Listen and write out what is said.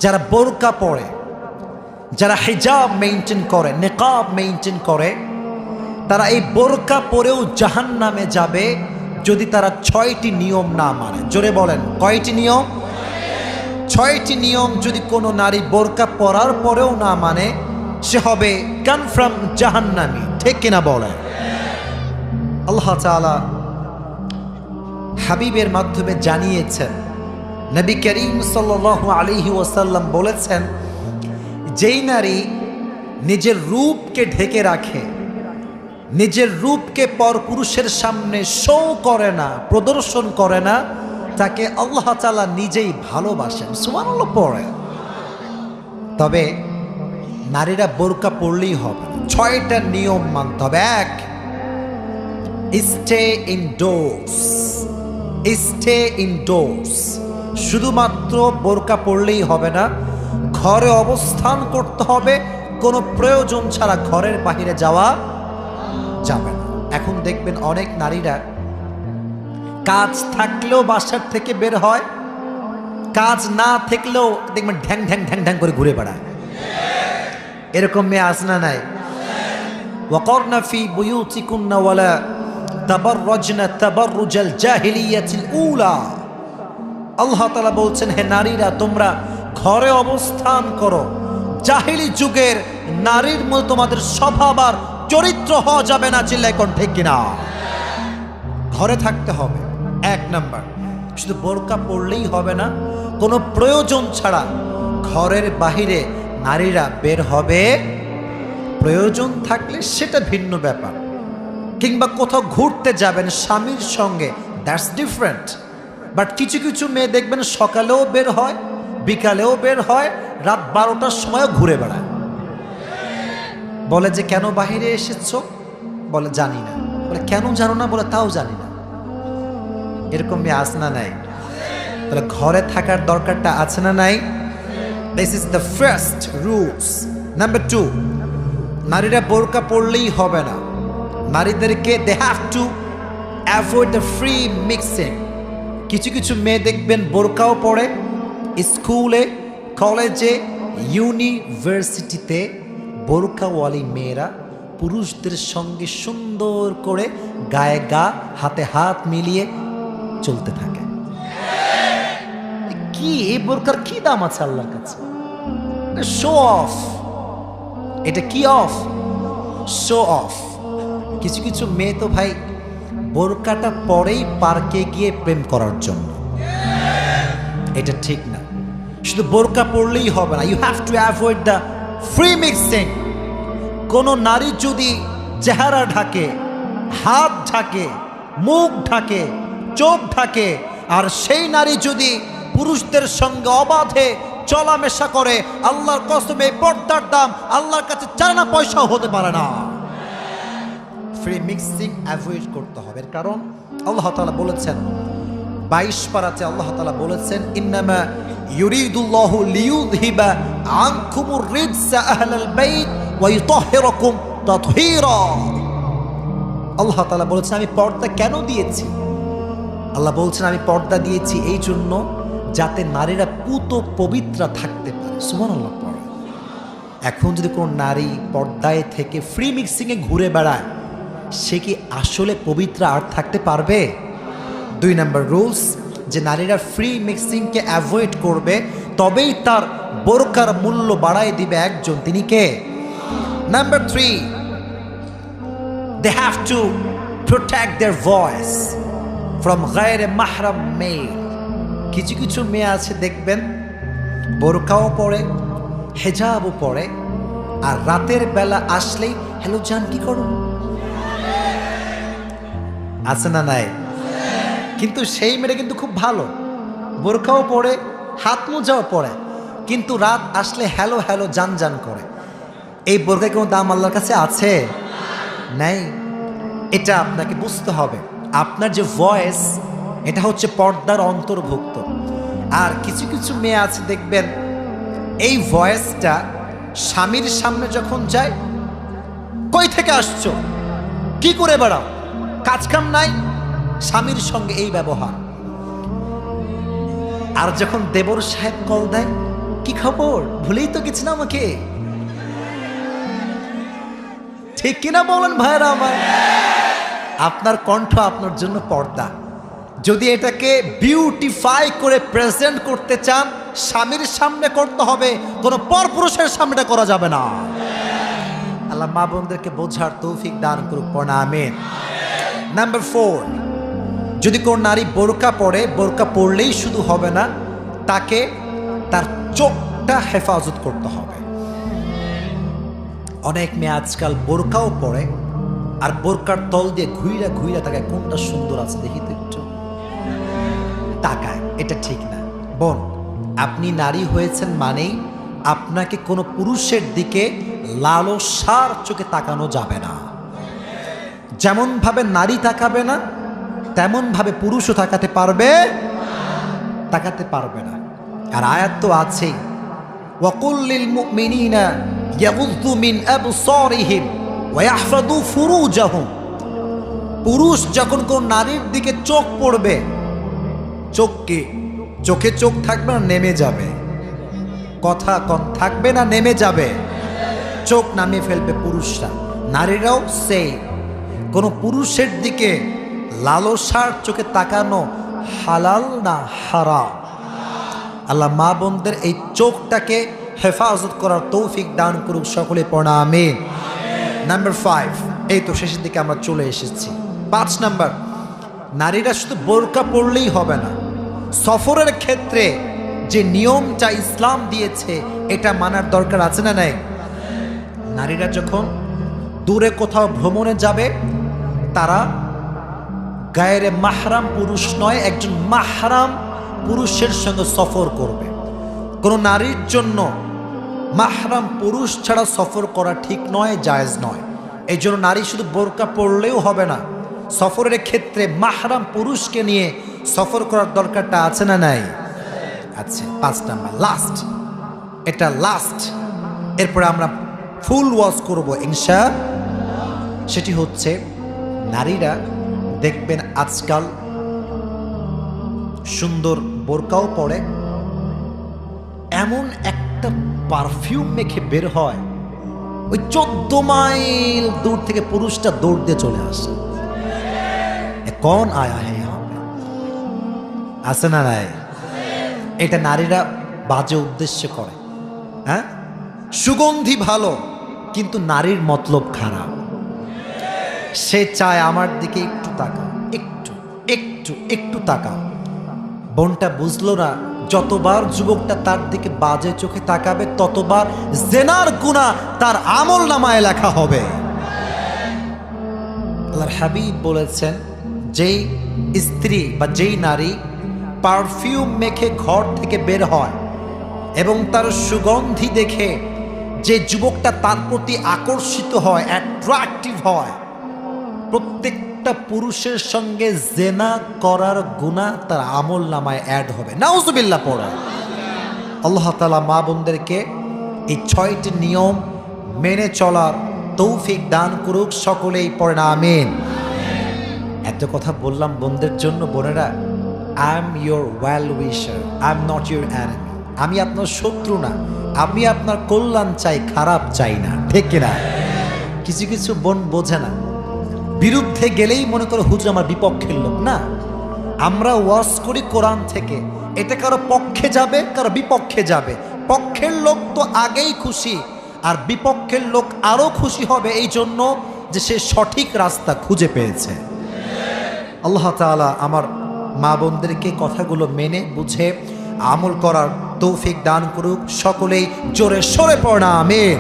যারা বোরকা পরে, যারা হিজাব মেইনটেইন করে, নিকাব মেইনটেইন করে, তারা এই বোরকা পরেও জাহান্নামে যাবে যদি তারা 6টি নিয়ম না মানে। জোরে বলেন, কয়টি নিয়ম? 6টি নিয়ম যদি কোনো নারী বোরকা পরার পরেও না মানে, সে হবে কনফার্ম জাহান্নামী। ঠিক কিনা বলেন? আল্লাহ তাআলা হাবিবের মাধ্যমে জানিয়েছেন, নবী করিম সাল্লাল্লাহু আলাইহি ওয়াসাল্লাম বলেছেন, যেই নারী নিজের রূপকে ঢেকে রাখে, নিজের রূপকে পরপুরুষের সামনে শো করে না, প্রদর্শন করে না, তাকে আল্লাহ তাআলা নিজেই ভালোবাসেন। সুবহানাল্লাহ পড়ে। তবে নারীরা বোরকা পরলেই হবে না, 6টা নিয়ম মানতে হবে। 1, স্টে ইনডোরস। স্টে ইনডোরস, শুধুমাত্র বোরকা পরলেই হবে না, ঘরে অবস্থান করতে হবে, কোনো প্রয়োজন ছাড়া ঘরের বাইরে যাওয়া যাবে না। এখন দেখবেন অনেক নারীরা কাজ থাকলেও বাসার থেকে বের হয়, কাজ না থাকলেও দেখবেন ঢ্যাং ঢ্যাং ঢ্যাং ঢ্যাং করে ঘুরে বেড়ায়। এরকম মেয়ে আছে না নাই? ওয়াকরনা ফি বুয়ুতিকুন্না ওয়ালা তাবাররাজনা তাবাররুজাল জাহিলিয়াতিল উলা। আল্লাহ তাআলা বলছেন, হে নারীরা, তোমরা ঘরে অবস্থান করো, জাহিলি যুগের নারীর মতো তোমাদের স্বভাব আর চরিত্র হওয়া যাবে না। চিল্লায় কোন ঠিক কিনা? ঘরে থাকতে হবে 1 নাম্বার। শুধু বোরকা পরলেই হবে না, কোনো প্রয়োজন ছাড়া ঘরের বাহিরে নারীরা বের হবে। প্রয়োজন থাকলে সেটা ভিন্ন ব্যাপার, কিংবা কোথাও ঘুরতে যাবেন স্বামীর সঙ্গে, দ্যাটস ডিফারেন্ট। বাট কিছু কিছু মেয়ে দেখবেন সকালেও বের হয়, বিকালেও বের হয়, রাত 12টার সময়ও ঘুরে বেড়ায়। বলে যে কেন বাহিরে এসেছো? বলে জানি না। বলে কেন জানো না? বলে তাও জানি না। এরকম মেয়ে আছে না নাই? তাহলে ঘরে থাকার দরকারটা আছে না নাই? This is the first rules. Number 2, নারীরা বোরকা পরলেই হবে না, নারীদেরকে they have to avoid the free mixing. কিছু কিছু মেয়ে দেখবেন বোরকাও পরে, স্কুলে, কলেজে, ইউনিভার্সিটিতে বোরকাওয়ালি মেয়েরা পুরুষদের সঙ্গে সুন্দর করে গায়ে গা, হাতে হাত মিলিয়ে চলতে থাকে। কি এই বোরকার কি দাম আছে আল্লাহর কাছে? Show off. এটা কি অফ? Show off. কিছু কিছু মেয়ে তো ভাই বোরকাটা পরেই পার্কে গিয়ে প্রেম করার জন্য। এটা ঠিক না। শুধু বোরকা পরলেই হবে না, you have to avoid the free mixing. কোনো নারী যদি চেহারা ঢাকে, হাত ঢাকে, মুখ ঢাকে, চোখ ঢাকে, আর সেই নারী যদি পুরুষদের সঙ্গে অবাধে চলামেশা করে, আল্লাহর কসম এই পর্দার দাম আল্লাহর কাছে 4 আনা পয়সাও হতে পারে না। ফ্রি মিক্সিং অ্যাভয়েড করতে হবে। কারণ আল্লাহ তাআলা বলেছেন 22 পারাতে, আল্লাহ তাআলা বলেছেন, ইন্নামা ইউরিদুল্লাহু লিইউযহিবা আনকুমুর রিজসা আহলাল বাইত ওয়া ইউতাহহিরাকুম তাতহীরা। আল্লাহ তাআলা বলেছেন, আমি পর্দা কেন দিয়েছি? আল্লাহ বলছেন, আমি পর্দা দিয়েছি এই জন্য যাতে নারীরা পুত পবিত্র থাকতে পারে। সুবহানাল্লাহ পড়ে। এখন যদি কোনো নারী পর্দায় থেকে ফ্রি মিক্সিংয়ে ঘুরে বেড়ায়, সে কি আসলে পবিত্র আর থাকতে পারবে? 2 নাম্বার রুলস, যে নারীরা ফ্রি মিক্সিংকে অ্যাভয়েড করবে, তবেই তার বোরকার মূল্য বাড়ায় দিবে একজন, তিনি কে? Number 3, they have to protect their voice from গায়রে মাহরাম মেয়ে। কিছু কিছু মেয়ে আছে দেখবেন বোরকাও পরে, হেজাবও পরে, আর রাতের বেলা আসলেই হ্যালো জান কি করো, আছে না নাই? কিন্তু সেই মেয়েটা কিন্তু খুব ভালো, বোরকাও পরে, হাত মোজাও পরে, কিন্তু রাত আসলে হ্যালো হ্যালো জান জান করে। এই বোরকায় কোনো দাম আল্লাহর কাছে আছে? নাই। এটা আপনাকে বুঝতে হবে। আপনার যে ভয়েস, এটা হচ্ছে পর্দার অন্তর্ভুক্ত। আর কিছু কিছু মেয়ে আছে দেখবেন এই ভয়েসটা স্বামীর সামনে যখন যায়, কই থেকে আসছো, কি করে বেড়াও, কাজ কাম নাই, স্বামীর সঙ্গে এই ব্যবহার। আর যখন দেবর সাহেব কল দেয়, কি খবর, ভুলেই তো গেছি না আমাকে? ঠিক কিনা বলেন ভাইরা আমার? আপনার কণ্ঠ আপনার জন্য পর্দা। যদি এটাকে বিউটিফাই করে প্রেজেন্ট করতে চান, স্বামীর সামনে করতে হবে, কোনো পরপুরুষের সামনে করা যাবে না। আল্লাহ মা বোনদেরকে বোঝার তৌফিক দান করুক, পড়া আমিন। নাম্বার 4, যদি কোন নারী বোরকা পরে, বোরকা পরলেই শুধু হবে না, তাকে তার চোখটা হেফাজত করতে হবে। অনেক মেয়ে আজকাল বোরকাও পরে আর বোরকার তল দিয়ে ঘুইরা ঘুইরা তাকায়, কোনটা সুন্দর আছে দেখি তো একটু তাকায়। এটা ঠিক না বোন। আপনি নারী হয়েছেন মানেই আপনাকে কোনো পুরুষের দিকে লালসার চোখে তাকানো যাবে না। যেমন ভাবে নারী তাকাবে না, তেমন ভাবে পুরুষও তাকাতে পারবে না। আর আয়াত তো আছেই, ওয়াকুল লিল মুমিনিনা ইয়াগুযু মিন আবসারিহিম ওয়া ইয়াহফাযু ফুরুজাহুম। পুরুষ যখন কোন নারীর দিকে চোখ পড়বে, চোখে চোখ থাকবে না, নেমে যাবে। কথা কম থাকবে না, নেমে যাবে, চোখ নামিয়ে ফেলবে পুরুষরা। নারীরাও সেই কোন পুরুষের দিকে লালসার চোখে তাকানো হালাল না হারাম। আল্লাহ মা বোনদের এই চোখটাকে হেফাজত করার তৌফিক দান করুক, সকলে পড়া আমিন। নাম্বার 5, এই তো শেষের দিকে আমরা চলে এসেছি। 5 নাম্বার, নারীরা শুধু বোরকা পরলেই হবে না, সফরের ক্ষেত্রে যে নিয়মটা ইসলাম দিয়েছে এটা মানার দরকার আছে না নাই? নারীরা যখন দূরে কোথাও ভ্রমণে যাবে, তারা গায়ের মাহরাম পুরুষ নয়, একজন মাহরাম পুরুষের সঙ্গে সফর করবে। কোনো নারীর জন্য মাহরাম পুরুষ ছাড়া সফর করা ঠিক নয়, জায়েজ নয়। এই জন্য নারী শুধু বোরকা পরলেও হবে না, সফরের ক্ষেত্রে মাহরাম পুরুষকে নিয়ে সফর করার দরকারটা আছে না নাই? আছে। 5 নাম্বার, লাস্ট, এটা লাস্ট, এরপরে আমরা ফুল ওয়াজ করব ইনশাআল্লাহ। সেটি হচ্ছে, নারীরা দেখবেন আজকাল সুন্দর বোরকাও পরে, এমন একটা পারফিউম মেখে বের হয়, ওই 14 মাইল দূর থেকে পুরুষটা দৌড় দিয়ে চলে আসে। কোন আয়া হে আছে না নাই? এটা নারীরা বাজে উদ্দেশ্যে করে। হ্যাঁ, সুগন্ধি ভালো কিন্তু নারীর মতলব খারাপ। সে চায় আমার দিকে একটু তাকাও, একটু তাকাও। বোনটা বুঝলো না, যতবার যুবকটা তার দিকে বাজে চোখে তাকাবে, ততবার জেনার গুনাহ তার আমল নামায় লেখা হবে। আল্লাহর হাবিব বলেছেন, যেই স্ত্রী বা যেই নারী পারফিউম মেখে ঘর থেকে বের হয় এবং তার সুগন্ধি দেখে যে যুবকটা তার প্রতি আকর্ষিত হয়, অ্যাট্রাকটিভ হয়, প্রত্যেকটা পুরুষের সঙ্গে জেনা করার গুনাহ তার আমল নামায় অ্যাড হবে। নাউজুবিল্লাহ পড়া। আল্লাহ তাআলা মা বোনদেরকে এই 6টি নিয়ম মেনে চলার তৌফিক দান করুক, সকলেই পড়েন আমিন। এত কথা বললাম বোনদের জন্য। বোনেরা, I am your well wisher, I am not your enemy. আমি আপনার শত্রু না, আমি আপনার কল্যাণ চাই, খারাপ চাই না, ঠিক কিনা? কিছু কিছু বোন বোঝে না, বিরুদ্ধে গেলেই মনে করো হুজুর আমার বিপক্ষের লোক। না, আমরা ওয়াজ করি কোরআন থেকে, এটা কারো পক্ষে যাবে, কারো বিপক্ষে যাবে। পক্ষের লোক তো আগেই খুশি, আর বিপক্ষের লোক আরো খুশি হবে এই জন্য যে সে সঠিক রাস্তা খুঁজে পেয়েছে। আল্লাহ তাআলা আমার মা বোনদেরকে কথাগুলো মেনে বুঝে আমল করার তৌফিক দান করুক, সকলেই জোরে সরে পড়া আমিন।